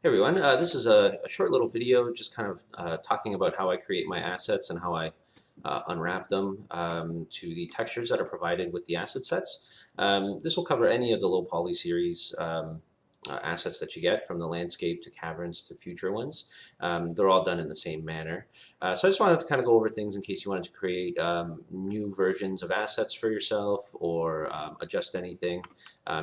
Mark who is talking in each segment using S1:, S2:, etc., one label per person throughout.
S1: Hey everyone, this is a short little video just kind of talking about how I create my assets and how I unwrap them to the textures that are provided with the asset sets. This will cover any of the low poly series assets that you get, from the landscape to caverns to future ones. They're all done in the same manner. So I just wanted to kind of go over things in case you wanted to create new versions of assets for yourself or adjust anything.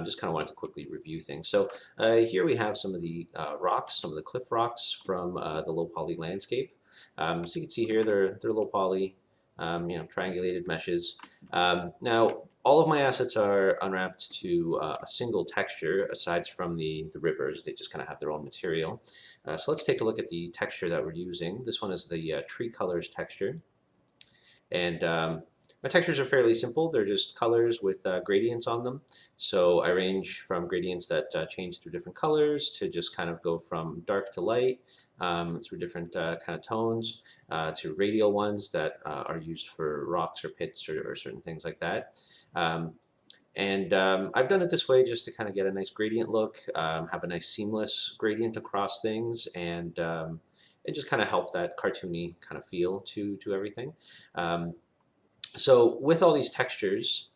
S1: Just kind of wanted to quickly review things. So here we have some of the rocks, some of the cliff rocks from the low poly landscape. So you can see here they're low poly, triangulated meshes. Now all of my assets are unwrapped to a single texture, aside from the rivers. They just kind of have their own material. So let's take a look at the texture that we're using. This one is the tree colors texture. And my textures are fairly simple. They're just colors with gradients on them. So I range from gradients that change through different colors to just kind of go from dark to light through different kind of tones to radial ones that are used for rocks or pits or certain things like that. I've done it this way just to kind of get a nice gradient look, have a nice seamless gradient across things, and it just kind of help that cartoony kind of feel to everything. So with all these textures,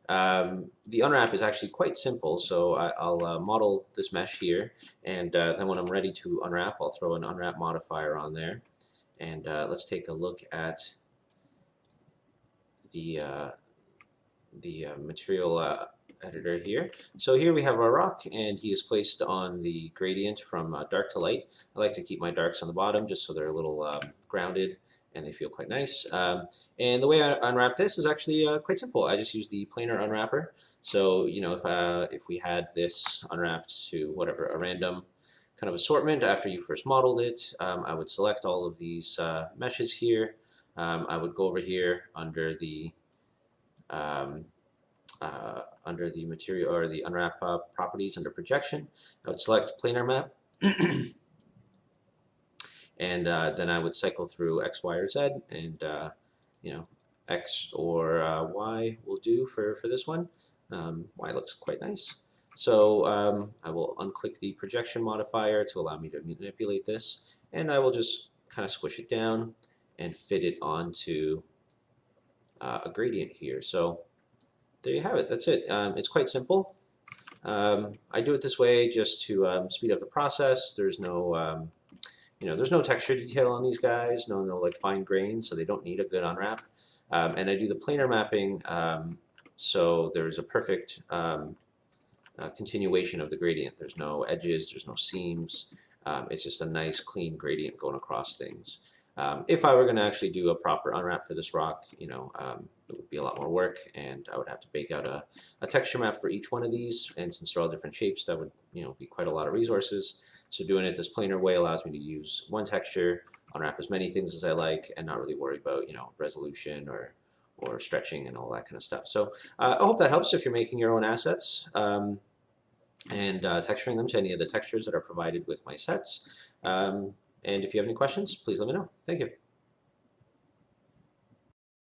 S1: the unwrap is actually quite simple. So I'll model this mesh here, and then when I'm ready to unwrap, I'll throw an unwrap modifier on there. And let's take a look at the material editor here. So here we have our rock, and he is placed on the gradient from dark to light. I like to keep my darks on the bottom just so they're a little grounded and they feel quite nice. And the way I unwrap this is actually quite simple. I just use the planar unwrapper. So if we had this unwrapped to whatever, a random kind of assortment after you first modeled it, I would select all of these meshes here. I would go over here um, under the material or the unwrap properties under projection. I would select planar map, and then I would cycle through X, Y, or Z, and X or Y will do for this one. Y looks quite nice. So I will unclick the projection modifier to allow me to manipulate this, and I will just kind of squish it down and fit it onto a gradient here. So there you have it. That's it. It's quite simple. I do it this way just to speed up the process. There's no, there's no texture detail on these guys. No like fine grain, so they don't need a good unwrap. And I do the planar mapping, so there's a perfect continuation of the gradient. There's no edges. There's no seams. It's just a nice, clean gradient going across things. If I were going to actually do a proper unwrap for this rock, it would be a lot more work, and I would have to bake out a texture map for each one of these. And since they're all different shapes, that would be quite a lot of resources. So doing it this planar way allows me to use one texture, unwrap as many things as I like, and not really worry about resolution or stretching and all that kind of stuff. So I hope that helps if you're making your own assets. And texturing them to any of the textures that are provided with my sets. And if you have any questions, please let me know. Thank you.